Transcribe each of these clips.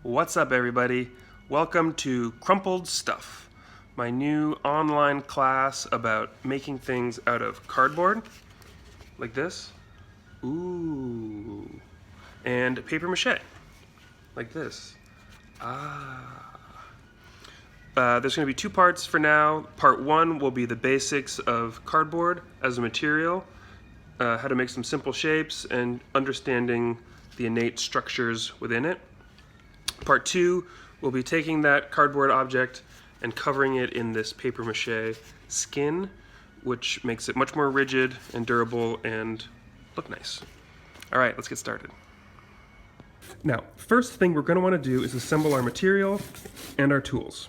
What's up, everybody? Welcome to Crumpled Stuff, my new online class about making things out of cardboard, like this, ooh, and paper mache, like this. There's going to be two parts for now. Part one will be the basics of cardboard as a material, how to make some simple shapes, and understanding the innate structures within it. Part two will be taking that cardboard object and covering it in this paper mache skin, which makes it much more rigid and durable and look nice. All right, let's get started. Now, first thing we're going to want to do is assemble our material and our tools.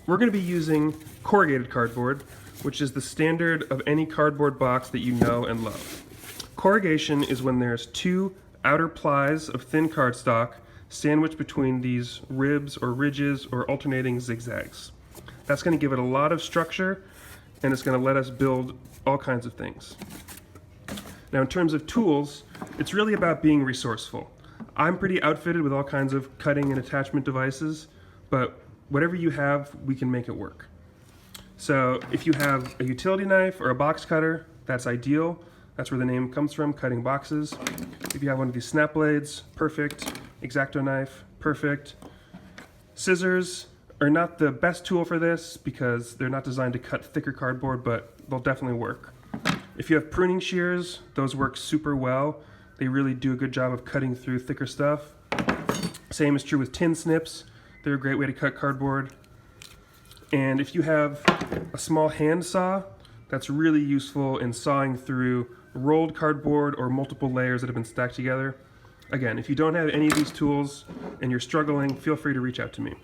We're going to be using corrugated cardboard, which is the standard of any cardboard box that you know and love. Corrugation is when there's two outer plies of thin cardstock sandwiched between these ribs or ridges or alternating zigzags. That's going to give it a lot of structure, and it's going to let us build all kinds of things. Now, in terms of tools, it's really about being resourceful. I'm pretty outfitted with all kinds of cutting and attachment devices, but whatever you have, we can make it work. So if you have a utility knife or a box cutter, that's ideal. That's where the name comes from, cutting boxes. If you have one of these snap blades, perfect. X-Acto knife, perfect. Scissors are not the best tool for this because they're not designed to cut thicker cardboard, but they'll definitely work. If you have pruning shears, those work super well. They really do a good job of cutting through thicker stuff. Same is true with tin snips. They're a great way to cut cardboard. And if you have a small hand saw, that's really useful in sawing through rolled cardboard or multiple layers that have been stacked together. Again, if you don't have any of these tools and you're struggling, feel free to reach out to me.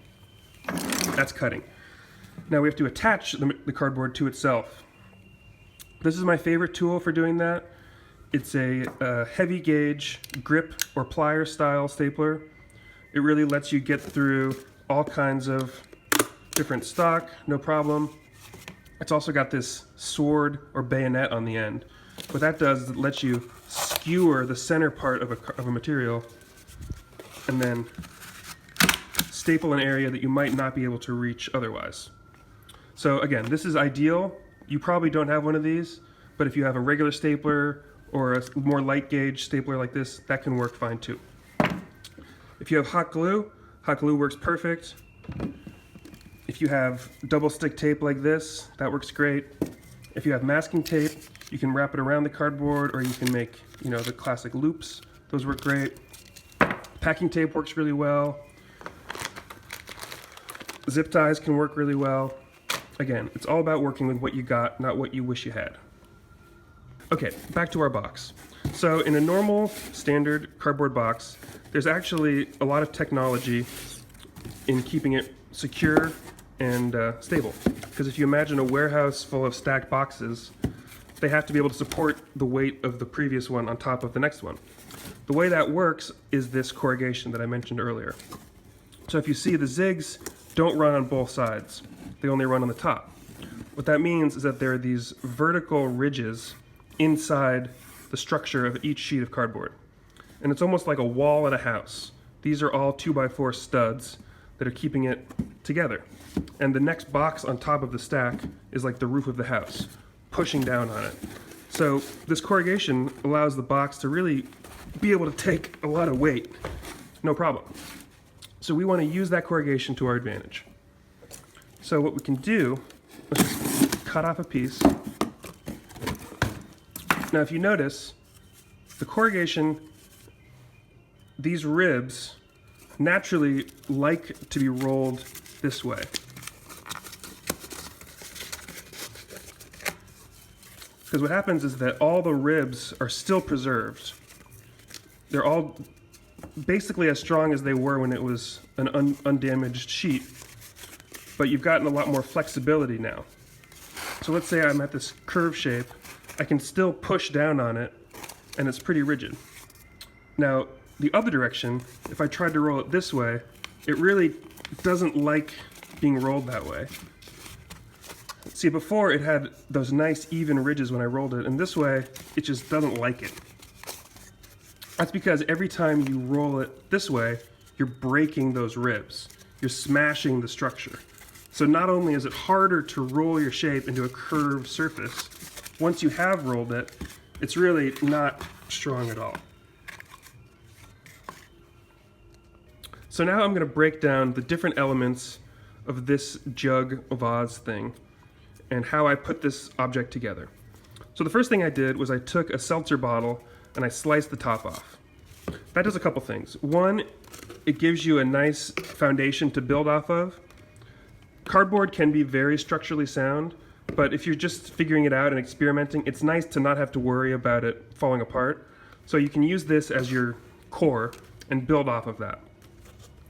That's cutting. Now we have to attach the cardboard to itself. This is my favorite tool for doing that. It's a heavy gauge grip or plier style stapler. It really lets you get through all kinds of different stock, no problem. It's also got this sword or bayonet on the end. What that does is it lets you skewer the center part of a material and then staple an area that you might not be able to reach otherwise. So again, this is ideal. You probably don't have one of these, but if you have a regular stapler or a more light gauge stapler like this, that can work fine too. If you have hot glue works perfect. If you have double stick tape like this, that works great. If you have masking tape, you can wrap it around the cardboard, or you can make, the classic loops. Those work great. Packing tape works really well. Zip ties can work really well. Again, it's all about working with what you got, not what you wish you had. Okay, back to our box. So in a normal, standard cardboard box, there's actually a lot of technology in keeping it secure and stable. Because if you imagine a warehouse full of stacked boxes, they have to be able to support the weight of the previous one on top of the next one. The way that works is this corrugation that I mentioned earlier. So if you see, the zigs don't run on both sides. They only run on the top. What that means is that there are these vertical ridges inside the structure of each sheet of cardboard. And it's almost like a wall at a house. These are all 2x4 studs that are keeping it together. And the next box on top of the stack is like the roof of the house, pushing down on it. So this corrugation allows the box to really be able to take a lot of weight, no problem. So we want to use that corrugation to our advantage. So what we can do, let's just cut off a piece. Now if you notice, the corrugation, these ribs naturally like to be rolled this way. Because what happens is that all the ribs are still preserved. They're all basically as strong as they were when it was an undamaged sheet, but you've gotten a lot more flexibility now. So let's say I'm at this curve shape, I can still push down on it, and it's pretty rigid. Now, the other direction, if I tried to roll it this way, it really doesn't like being rolled that way. See, before it had those nice even ridges when I rolled it, and this way, it just doesn't like it. That's because every time you roll it this way, you're breaking those ribs. You're smashing the structure. So not only is it harder to roll your shape into a curved surface, once you have rolled it, it's really not strong at all. So now I'm going to break down the different elements of this jug vase thing and how I put this object together. So the first thing I did was I took a seltzer bottle and I sliced the top off. That does a couple things. One, it gives you a nice foundation to build off of. Cardboard can be very structurally sound, but if you're just figuring it out and experimenting, it's nice to not have to worry about it falling apart. So you can use this as your core and build off of that.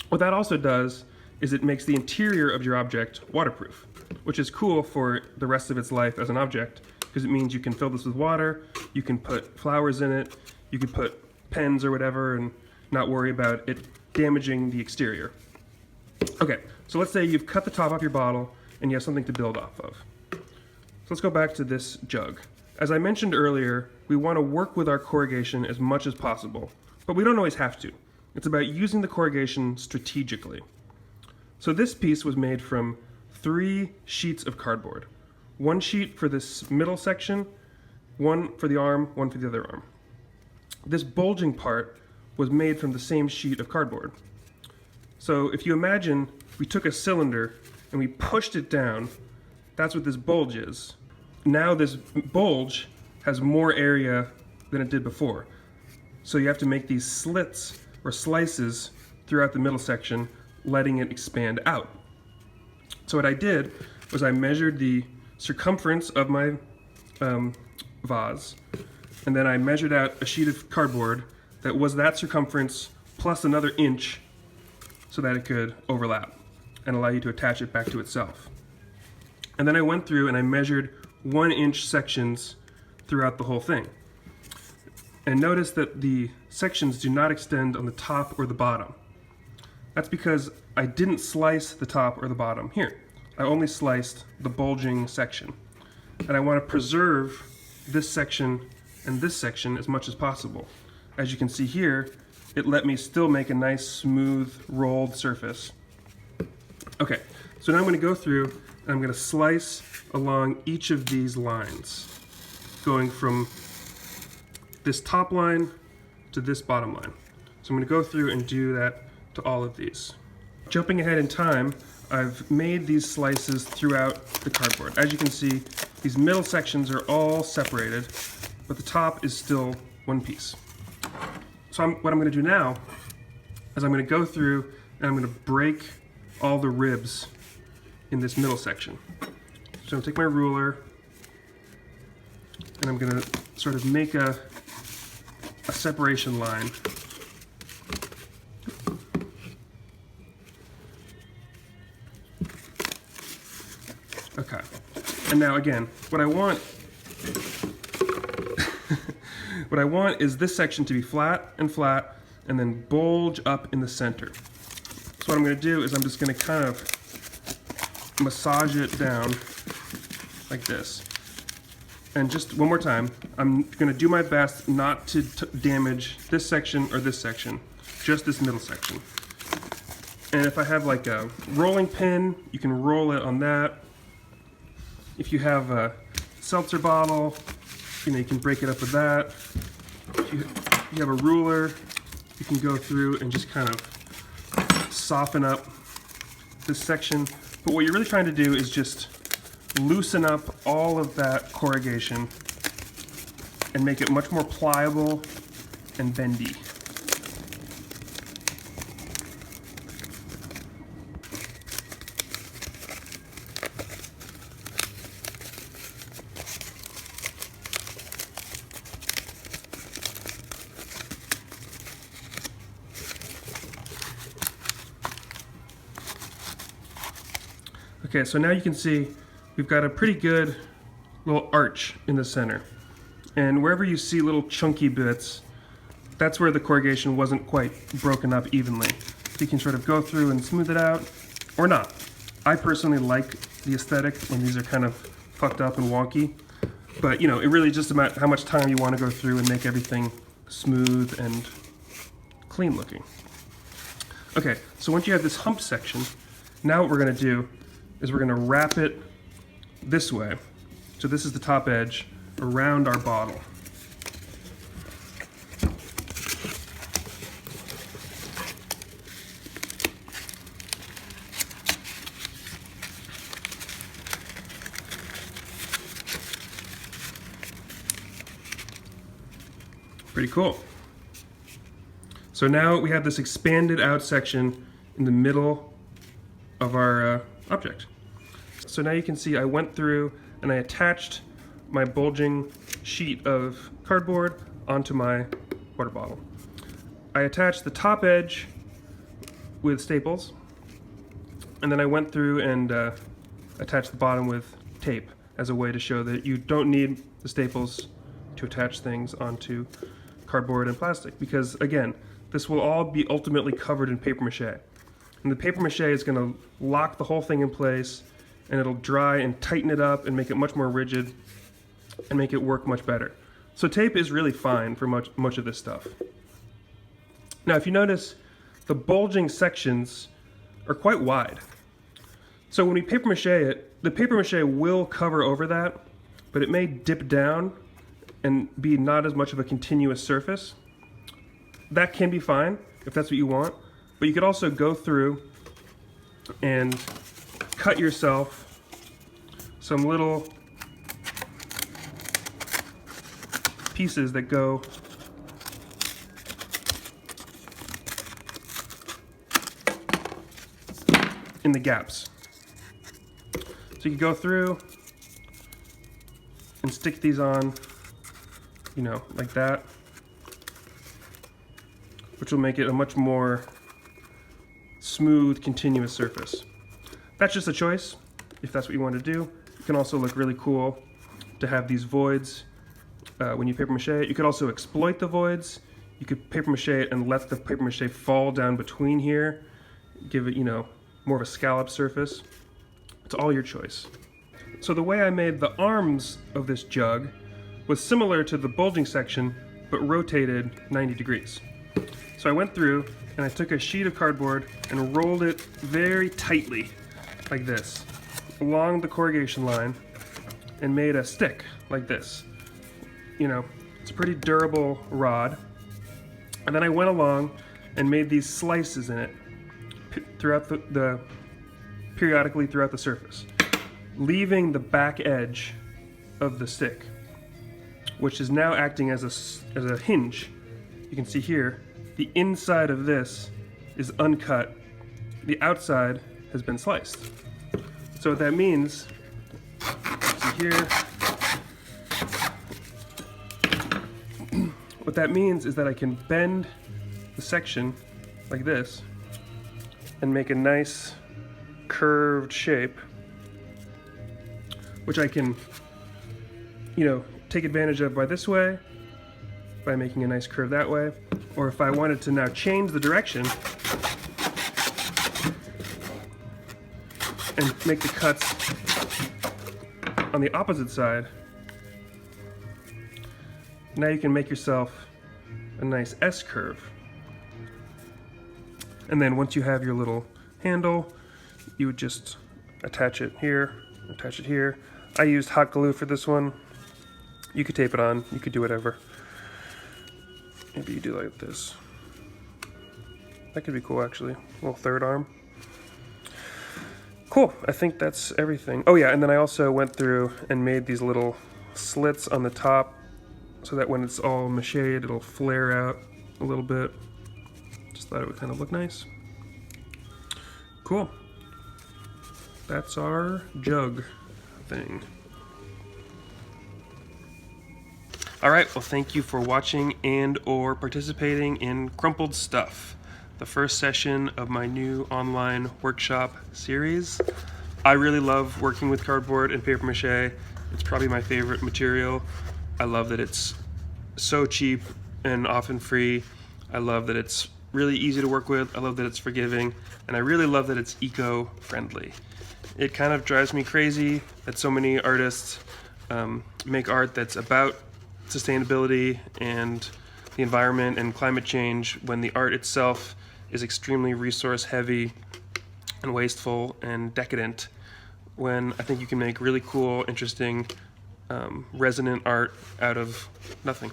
What that also does is it makes the interior of your object waterproof, which is cool for the rest of its life as an object, because it means you can fill this with water, you can put flowers in it, you can put pens or whatever and not worry about it damaging the exterior. Okay, so let's say you've cut the top off your bottle and you have something to build off of. So let's go back to this jug. As I mentioned earlier, we want to work with our corrugation as much as possible, but we don't always have to. It's about using the corrugation strategically. So this piece was made from 3 sheets of cardboard. 1 sheet for this middle section, 1 for the arm, 1 for the other arm. This bulging part was made from the same sheet of cardboard. So if you imagine we took a cylinder and we pushed it down, that's what this bulge is. Now this bulge has more area than it did before. So you have to make these slits or slices throughout the middle section, letting it expand out. So what I did was I measured the circumference of my vase, and then I measured out a sheet of cardboard that was that circumference plus another inch so that it could overlap and allow you to attach it back to itself. And then I went through and I measured 1-inch sections throughout the whole thing. And notice that the sections do not extend on the top or the bottom. That's because I didn't slice the top or the bottom here. I only sliced the bulging section. And I want to preserve this section and this section as much as possible. As you can see here, it let me still make a nice smooth rolled surface. Okay, so now I'm going to go through and I'm going to slice along each of these lines, going from this top line to this bottom line. So I'm going to go through and do that to all of these. Jumping ahead in time, I've made these slices throughout the cardboard. As you can see, these middle sections are all separated, but the top is still one piece. So what I'm going to do now is I'm going to go through and I'm going to break all the ribs in this middle section. So I'm going to take my ruler and I'm going to sort of make a separation line. Okay, and now again, what I want is this section to be flat, and then bulge up in the center. So what I'm going to do is I'm just going to kind of massage it down like this. And just one more time, I'm going to do my best not to damage this section or this section, just this middle section. And if I have like a rolling pin, you can roll it on that. If you have a seltzer bottle, you can break it up with that. If you have a ruler, you can go through and just kind of soften up this section. But what you're really trying to do is just loosen up all of that corrugation and make it much more pliable and bendy. Okay, so now you can see we've got a pretty good little arch in the center. And wherever you see little chunky bits, that's where the corrugation wasn't quite broken up evenly. So you can sort of go through and smooth it out, or not. I personally like the aesthetic when these are kind of fucked up and wonky, but it really just about how much time you want to go through and make everything smooth and clean looking. Okay, so once you have this hump section, now what we're gonna do is we're gonna wrap it this way. So this is the top edge around our bottle. Pretty cool. So now we have this expanded out section in the middle of our object. So now you can see I went through and I attached my bulging sheet of cardboard onto my water bottle. I attached the top edge with staples, and then I went through and attached the bottom with tape as a way to show that you don't need the staples to attach things onto cardboard and plastic, because again, this will all be ultimately covered in paper mache. And the paper mache is going to lock the whole thing in place, and it'll dry and tighten it up and make it much more rigid and make it work much better. So tape is really fine for much of this stuff. Now if you notice, the bulging sections are quite wide. So when we paper mache it, the paper mache will cover over that, but it may dip down and be not as much of a continuous surface. That can be fine if that's what you want, but you could also go through and cut yourself some little pieces that go in the gaps. So you can go through and stick these on, you know, like that, which will make it a much more smooth, continuous surface. That's just a choice, if that's what you want to do. It can also look really cool to have these voids when you paper mache it. You could also exploit the voids. You could paper mache it and let the paper mache fall down between here, give it, you know, more of a scallop surface. It's all your choice. So the way I made the arms of this jug was similar to the bulging section, but rotated 90 degrees. So I went through and I took a sheet of cardboard and rolled it very tightly, like this, along the corrugation line, and made a stick like this. You know, it's a pretty durable rod. And then I went along and made these slices in it throughout periodically throughout the surface, leaving the back edge of the stick, which is now acting as a hinge. You can see here, the inside of this is uncut. The outside has been sliced. So what that means, see here, what that means is that I can bend the section like this and make a nice curved shape, which I can, you know, take advantage of by this way, by making a nice curve that way. Or if I wanted to now change the direction and make the cuts on the opposite side, now you can make yourself a nice S curve. And then once you have your little handle, you would just attach it here, attach it here. I used hot glue for this one. You could tape it on, you could do whatever. Maybe you do like this. That could be cool actually, a little third arm. Cool, I think that's everything. Oh yeah, and then I also went through and made these little slits on the top so that when it's all mached, it'll flare out a little bit. Just thought it would kind of look nice. Cool. That's our jug thing. Alright, well thank you for watching and or participating in Crumpled Stuff, the first session of my new online workshop series. I really love working with cardboard and paper mache. It's probably my favorite material. I love that it's so cheap and often free. I love that it's really easy to work with. I love that it's forgiving. And I really love that it's eco-friendly. It kind of drives me crazy that so many artists make art that's about sustainability and the environment and climate change when the art itself is extremely resource heavy and wasteful and decadent, when I think you can make really cool, interesting, resonant art out of nothing.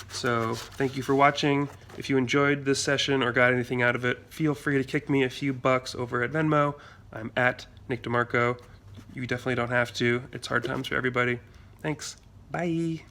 So thank you for watching. If you enjoyed this session or got anything out of it, feel free to kick me a few bucks over at Venmo. I'm at Nick DeMarco. You definitely don't have to. It's hard times for everybody. Thanks. Bye.